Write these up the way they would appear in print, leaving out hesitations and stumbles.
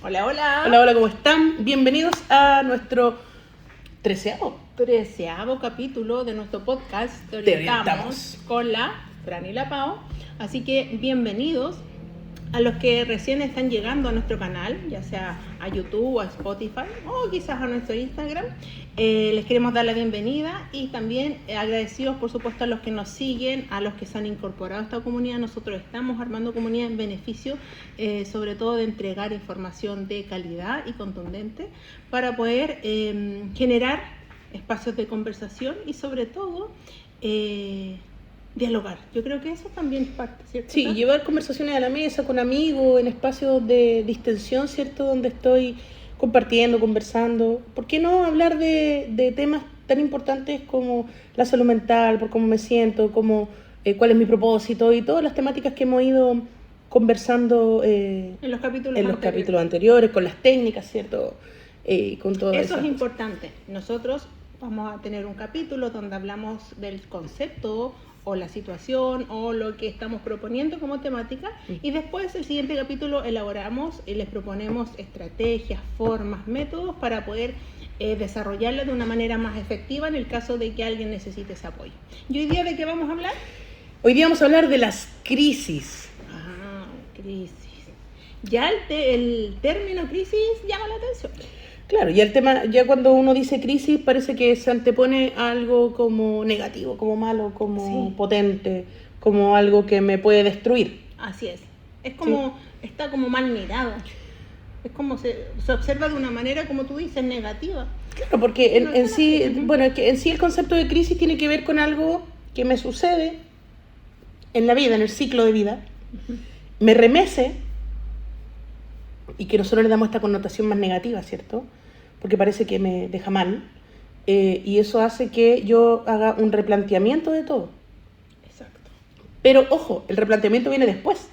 Hola, hola. Hola, hola, ¿cómo están? Bienvenidos a nuestro 13º capítulo de nuestro podcast Te Orientamos con la Fran y la Pao. Así que bienvenidos a los que recién están llegando a nuestro canal, ya sea a YouTube o a Spotify o quizás a nuestro Instagram. Les queremos dar la bienvenida y también agradecidos, por supuesto, a los que nos siguen, a los que se han incorporado a esta comunidad. Nosotros estamos armando comunidad en beneficio, sobre todo de entregar información de calidad y contundente para poder generar espacios de conversación y, sobre todo, dialogar. Yo creo que eso también es parte, ¿cierto? Sí, llevar conversaciones a la mesa con amigos, en espacios de distensión, ¿cierto? Donde estoy compartiendo, conversando. ¿Por qué no hablar de temas tan importantes como la salud mental, por cómo me siento, cuál es mi propósito y todas las temáticas que hemos ido conversando en los capítulos anteriores, con las técnicas, ¿cierto? Con todo eso es importante. Nosotros vamos a tener un capítulo donde hablamos del concepto o la situación o lo que estamos proponiendo como temática, y después el siguiente capítulo elaboramos y les proponemos estrategias, formas, métodos para poder desarrollarlo de una manera más efectiva en el caso de que alguien necesite ese apoyo. ¿Y hoy día de qué vamos a hablar? Hoy día vamos a hablar de las crisis. Crisis. Ya el término crisis llama la atención. Claro, y el tema, ya cuando uno dice crisis, parece que se antepone a algo como negativo, como malo, como potente, como algo que me puede destruir. Así es. Es como, está como mal mirado. Es como se observa de una manera, como tú dices, negativa. Claro, porque en sí el concepto de crisis tiene que ver con algo que me sucede en la vida, en el ciclo de vida, me remece, y que nosotros le damos esta connotación más negativa, ¿cierto? Porque parece que me deja mal, y eso hace que yo haga un replanteamiento de todo. Exacto. Pero, ojo, el replanteamiento viene después.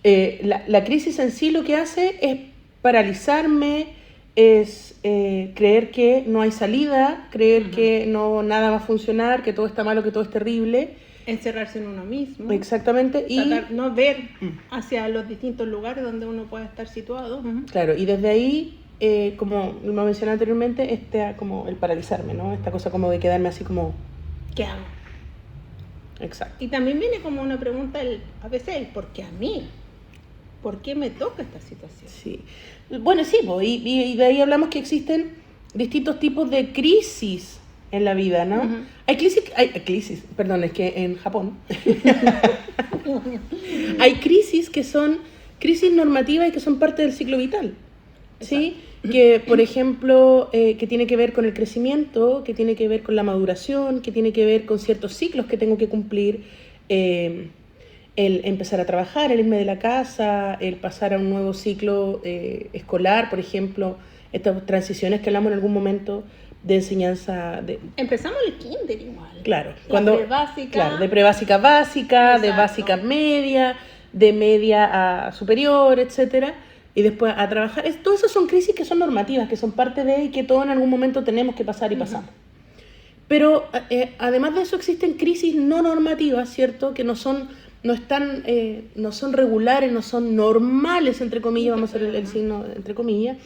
La crisis en sí lo que hace es paralizarme, es creer que no hay salida, creer que nada va a funcionar, que todo está malo, que todo es terrible. Encerrarse en uno mismo. Exactamente. Tratar, no ver hacia los distintos lugares donde uno puede estar situado. Claro, y desde ahí, como lo mencioné anteriormente, como el paralizarme, ¿no? Esta cosa como de quedarme así como... ¿Qué hago? Exacto. Y también viene como una pregunta, a veces, ¿por qué a mí? ¿Por qué me toca esta situación? Sí. Bueno, sí, y de ahí hablamos que existen distintos tipos de crisis en la vida, ¿no? Hay crisis, perdón, es que en Japón hay crisis que son crisis normativas y que son parte del ciclo vital, ¿sí? Que, por ejemplo, que tiene que ver con el crecimiento, que tiene que ver con la maduración, que tiene que ver con ciertos ciclos que tengo que cumplir, el empezar a trabajar, el irme de la casa, el pasar a un nuevo ciclo escolar, por ejemplo, estas transiciones que hablamos en algún momento de enseñanza. Empezamos el kinder igual. Claro, de prebásica a básica, exacto, de básica a media, de media a superior, etcétera, y después a trabajar. Todas esas son crisis que son normativas, que son parte de y que todos en algún momento tenemos que pasar y pasamos. Pero además de eso existen crisis no normativas, ¿cierto? Que no son regulares, no son normales, entre comillas, vamos a hacer el signo entre comillas,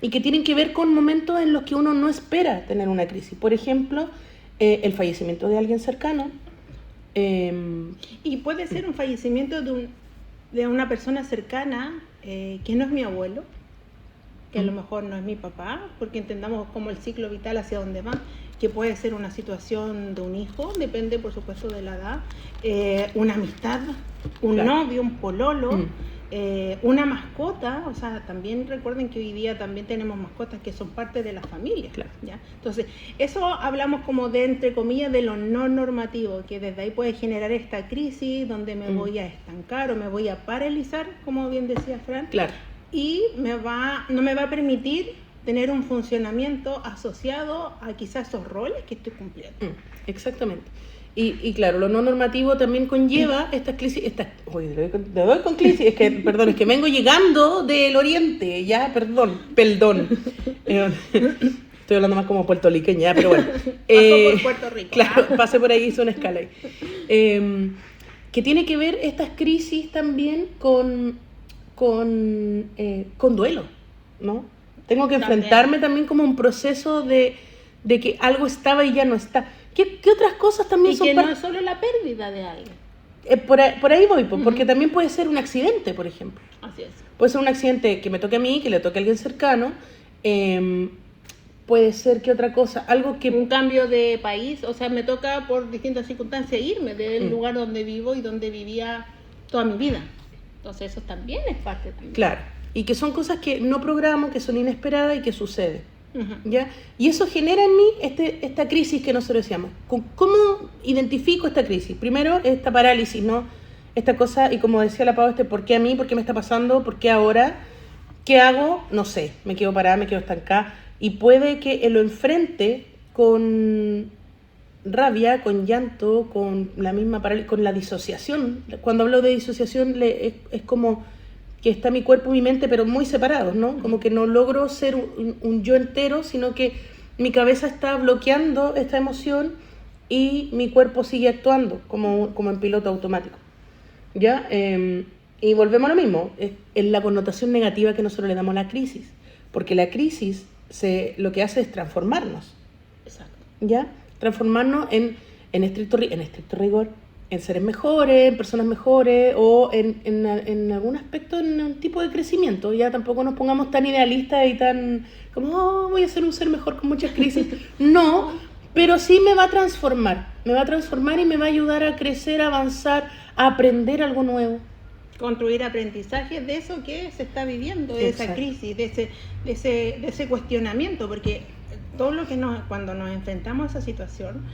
y que tienen que ver con momentos en los que uno no espera tener una crisis. Por ejemplo, el fallecimiento de alguien cercano. Y puede ser un fallecimiento de una persona cercana, que no es mi abuelo, que a lo mejor no es mi papá, porque entendamos como el ciclo vital hacia dónde va, que puede ser una situación de un hijo, depende por supuesto de la edad, una amistad, un novio, un pololo, una mascota. O sea, también recuerden que hoy día también tenemos mascotas que son parte de la familia, ¿ya? Entonces, eso hablamos como de, entre comillas, de lo no normativo, que desde ahí puede generar esta crisis donde me voy a estancar o me voy a paralizar, como bien decía Fran, y no me va a permitir tener un funcionamiento asociado a quizás esos roles que estoy cumpliendo. Exactamente. Y claro, lo no normativo también conlleva estas crisis, le doy con crisis, es que vengo llegando del oriente, ya, perdón. Estoy hablando más como puertorriqueña, pero bueno. Pasó por Puerto Rico. Claro, pasé por ahí, hice una escala ahí. Que tiene que ver estas crisis también con con duelo, ¿no? Tengo que enfrentarme también como un proceso de que algo estaba y ya no está. ¿Qué otras cosas también y son que no es solo la pérdida de algo. Por ahí voy, porque también puede ser un accidente, por ejemplo. Así es. Puede ser un accidente que me toque a mí, que le toque a alguien cercano. Puede ser que otra cosa, algo que... Un cambio de país, o sea, me toca por distintas circunstancias irme del lugar donde vivo y donde vivía toda mi vida. Entonces eso también es parte también. Claro, y que son cosas que no programo, que son inesperadas y que suceden. ¿Ya? Y eso genera en mí esta crisis que nosotros decíamos. ¿Cómo identifico esta crisis? Primero, esta parálisis, ¿no? Esta cosa, y como decía la Pau, ¿por qué a mí? ¿Por qué me está pasando? ¿Por qué ahora? ¿Qué hago? No sé, me quedo parada, me quedo estancada. Y puede que lo enfrente con rabia, con llanto, con la misma parálisis, con la disociación. Cuando hablo de disociación es como que está mi cuerpo y mi mente, pero muy separados, ¿no? Como que no logro ser un yo entero, sino que mi cabeza está bloqueando esta emoción y mi cuerpo sigue actuando como en piloto automático, ¿ya? Y volvemos a lo mismo, es la connotación negativa que nosotros le damos a la crisis, porque la crisis lo que hace es transformarnos. Exacto. ¿Ya? Transformarnos en estricto rigor, en seres mejores, en personas mejores o en algún aspecto, en un tipo de crecimiento. Ya tampoco nos pongamos tan idealistas y tan como, voy a ser un ser mejor con muchas crisis. No, pero sí me va a transformar y me va a ayudar a crecer, a avanzar, a aprender algo nuevo. Construir aprendizaje de eso que se está viviendo, de esa crisis, de ese cuestionamiento, porque todo lo que cuando nos enfrentamos a esa situación,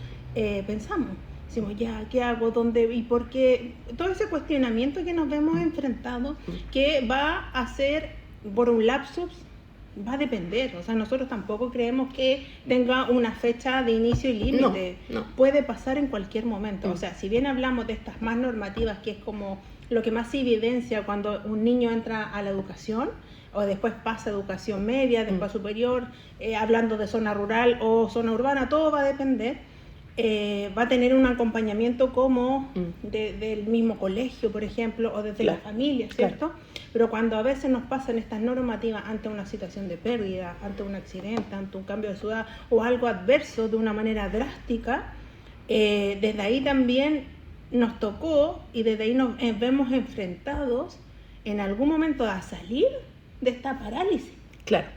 pensamos, decimos, ya, ¿qué hago? ¿Dónde? ¿Y por qué? Todo ese cuestionamiento que nos vemos enfrentados, que va a ser, por un lapsus, va a depender. O sea, nosotros tampoco creemos que tenga una fecha de inicio y límite. No. Puede pasar en cualquier momento. O sea, si bien hablamos de estas más normativas, que es como lo que más se evidencia cuando un niño entra a la educación, o después pasa a educación media, después superior, hablando de zona rural o zona urbana, todo va a depender. Va a tener un acompañamiento como del mismo colegio, por ejemplo, o desde la familia, ¿cierto? Claro. Pero cuando a veces nos pasan estas normativas ante una situación de pérdida, ante un accidente, ante un cambio de ciudad o algo adverso de una manera drástica, desde ahí también nos tocó y desde ahí nos vemos enfrentados en algún momento a salir de esta parálisis. Claro.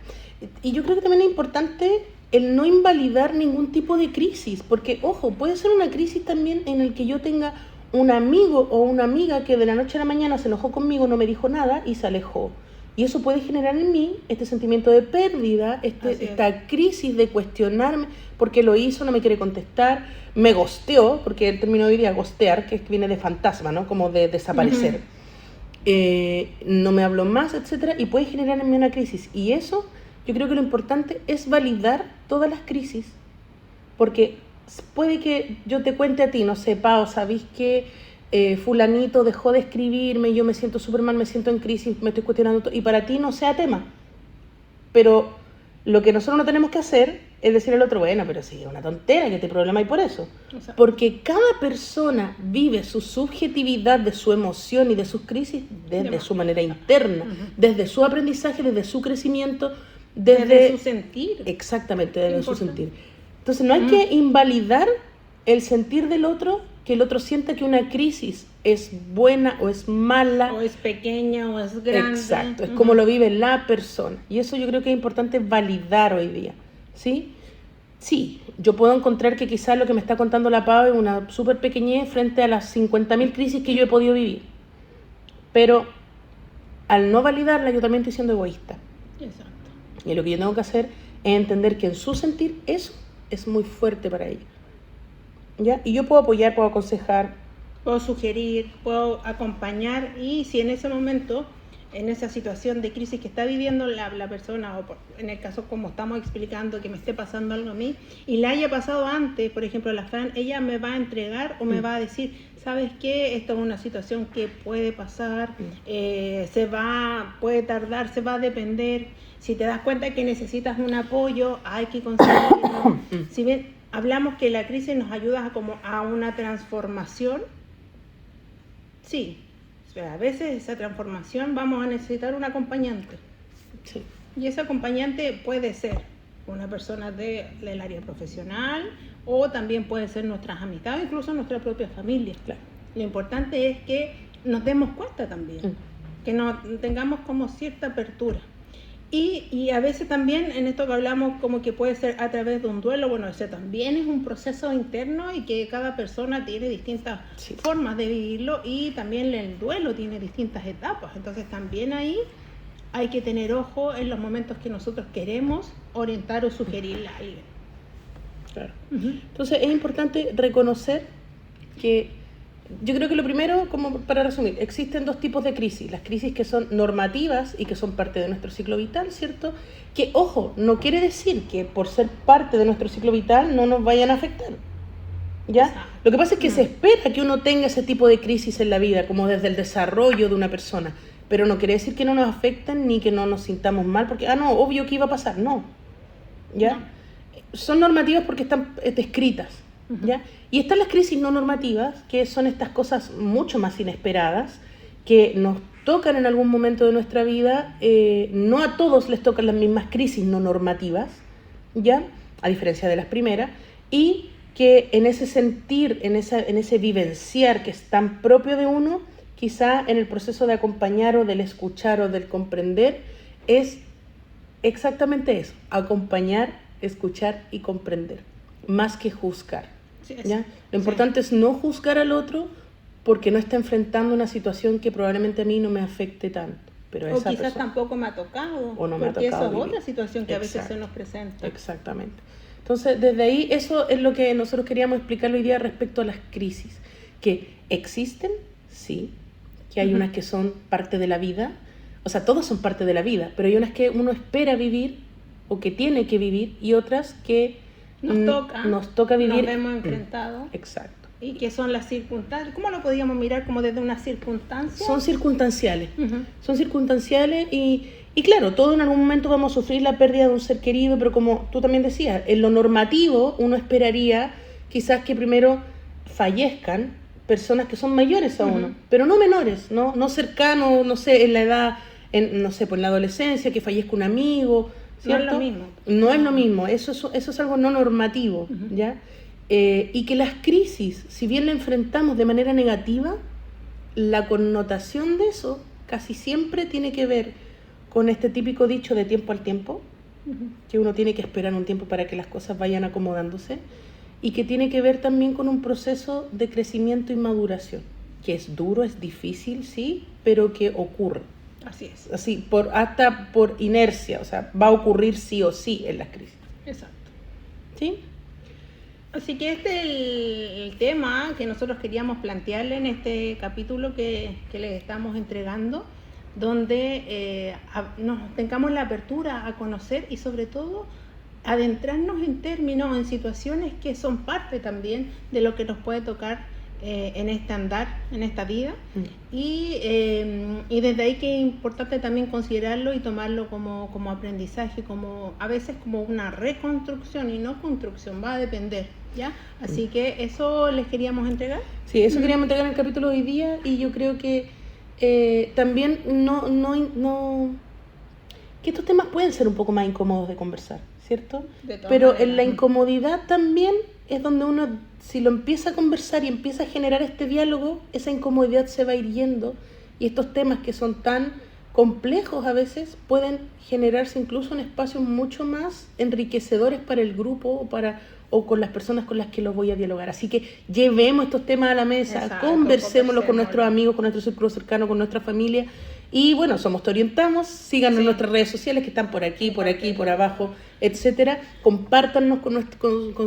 Y yo creo que también es importante el no invalidar ningún tipo de crisis, porque, ojo, puede ser una crisis también en el que yo tenga un amigo o una amiga que de la noche a la mañana se enojó conmigo, no me dijo nada y se alejó. Y eso puede generar en mí este sentimiento de pérdida, esta crisis de cuestionarme por qué lo hizo, no me quiere contestar, me gosteó, porque el término hoy día gostear, que viene de fantasma, ¿no? Como de desaparecer. No me habló más, etcétera, y puede generar en mí una crisis. Y eso, yo creo que lo importante es validar todas las crisis, porque puede que yo te cuente a ti, no sé, Pau, ¿sabéis que fulanito dejó de escribirme, yo me siento súper mal, me siento en crisis, me estoy cuestionando todo, y para ti no sea tema? Pero lo que nosotros no tenemos que hacer es decirle al otro, bueno, pero sí, es una tontera, que te problema hay por eso. Porque cada persona vive su subjetividad de su emoción y de sus crisis desde su manera interna, desde su aprendizaje, desde su crecimiento, desde su sentir. Exactamente, desde su sentir. Entonces no hay que invalidar el sentir del otro, que el otro sienta que una crisis es buena o es mala. O es pequeña o es grande. Exacto, es como lo vive la persona. Y eso yo creo que es importante validar hoy día, ¿sí? Sí, yo puedo encontrar que quizás lo que me está contando la Pau es una súper pequeñez frente a las 50.000 crisis que yo he podido vivir. Pero al no validarla, yo también estoy siendo egoísta. Exacto. Y lo que yo tengo que hacer es entender que en su sentir eso es muy fuerte para ella. ¿Ya? Y yo puedo apoyar, puedo aconsejar, puedo sugerir, puedo acompañar, y si en ese momento, en esa situación de crisis que está viviendo la persona, o en el caso como estamos explicando, que me esté pasando algo a mí, y le haya pasado antes, por ejemplo, la Fran, ella me va a entregar o me va a decir, ¿sabes qué? Esto es una situación que puede pasar, puede tardar, se va a depender. Si te das cuenta que necesitas un apoyo, hay que conseguirlo. Si bien hablamos que la crisis nos ayuda a una transformación, sí, a veces esa transformación vamos a necesitar un acompañante. Sí. Y ese acompañante puede ser una persona del área profesional o también puede ser nuestras amistades, incluso nuestra propia familia. Claro. Lo importante es que nos demos cuenta también, que no tengamos como cierta apertura. Y a veces también en esto que hablamos como que puede ser a través de un duelo, bueno, ese también es un proceso interno y que cada persona tiene distintas formas de vivirlo y también el duelo tiene distintas etapas. Entonces también ahí hay que tener ojo en los momentos que nosotros queremos orientar o sugerirle a alguien. Claro. Entonces es importante reconocer que yo creo que lo primero, como para resumir, existen dos tipos de crisis. Las crisis que son normativas y que son parte de nuestro ciclo vital, ¿cierto? Que, ojo, no quiere decir que por ser parte de nuestro ciclo vital no nos vayan a afectar, ¿ya? Exacto. Lo que pasa es que se espera que uno tenga ese tipo de crisis en la vida, como desde el desarrollo de una persona, pero no quiere decir que no nos afecten ni que no nos sintamos mal, porque, no, obvio que iba a pasar, no, ¿ya? No. Son normativas porque están descritas, ¿ya? Y están las crisis no normativas, que son estas cosas mucho más inesperadas, que nos tocan en algún momento de nuestra vida. No a todos les tocan las mismas crisis no normativas, ¿ya? A diferencia de las primeras, y que en ese sentir, en ese vivenciar que es tan propio de uno, quizá en el proceso de acompañar o del escuchar o del comprender, es exactamente eso, acompañar, escuchar y comprender, más que juzgar. Sí, ¿ya? Lo importante es no juzgar al otro porque no está enfrentando una situación que probablemente a mí no me afecte tanto. Pero o esa quizás persona, tampoco me ha tocado, o no me ha porque tocado esa es vivir. otra situación que a veces Exacto. se nos presenta. Exactamente. Entonces, desde ahí, eso es lo que nosotros queríamos explicar hoy día respecto a las crisis. Que existen, sí, que hay unas que son parte de la vida, o sea, todas son parte de la vida, pero hay unas que uno espera vivir o que tiene que vivir y otras que nos toca vivir. Nos vemos enfrentados. Exacto. Y que son las circunstancias. ¿Cómo lo podríamos mirar como desde una circunstancia? Son circunstanciales. Son circunstanciales y claro, todos en algún momento vamos a sufrir la pérdida de un ser querido, pero como tú también decías, en lo normativo uno esperaría quizás que primero fallezcan personas que son mayores a uno, pero no menores, no cercanos, no sé, en la edad, no sé, pues en la adolescencia, que fallezca un amigo, ¿cierto? No es lo mismo. No es lo mismo, eso es algo no normativo, ¿ya? Y que las crisis, si bien la enfrentamos de manera negativa, la connotación de eso casi siempre tiene que ver con este típico dicho de tiempo al tiempo, que uno tiene que esperar un tiempo para que las cosas vayan acomodándose, y que tiene que ver también con un proceso de crecimiento y maduración, que es duro, es difícil, sí, pero que ocurre. Así es. Así, hasta por inercia, o sea, va a ocurrir sí o sí en las crisis. Exacto. ¿Sí? Así que este es el tema que nosotros queríamos plantearle en este capítulo que les estamos entregando, donde nos tengamos la apertura a conocer y sobre todo adentrarnos en términos, en situaciones que son parte también de lo que nos puede tocar en este andar, en esta vida. Y desde ahí que es importante también considerarlo y tomarlo como aprendizaje, como a veces como una reconstrucción y no construcción, va a depender, ¿ya? Así que eso les queríamos entregar. Sí, eso queríamos entregar en el capítulo de hoy día, y yo creo que también que estos temas pueden ser un poco más incómodos de conversar, ¿cierto? Pero maneras, en la incomodidad también es donde uno, si lo empieza a conversar y empieza a generar este diálogo, esa incomodidad se va a ir yendo, y estos temas que son tan complejos a veces pueden generarse incluso en espacios mucho más enriquecedores para el grupo o con las personas con las que los voy a dialogar. Así que llevemos estos temas a la mesa, exacto, conversémoslo con nuestros amigos, con nuestro círculo cercano, con nuestra familia. Y bueno, somos Te Orientamos, síganos en nuestras redes sociales que están por aquí, por abajo, etcétera. Compártanos con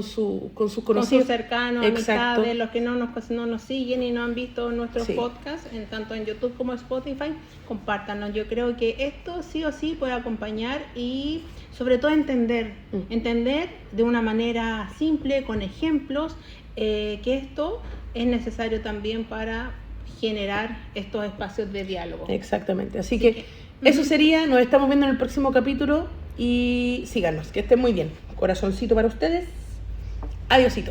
sus conocidos. Con sus cercanos, amistades, los que no nos siguen y no han visto nuestros podcasts, tanto en YouTube como en Spotify, compártanos. Yo creo que esto sí o sí puede acompañar y sobre todo entender de una manera simple, con ejemplos, que esto es necesario también para generar estos espacios de diálogo. Exactamente, así que eso sería, nos estamos viendo en el próximo capítulo y síganos, que estén muy bien. Corazoncito para ustedes, adiósito.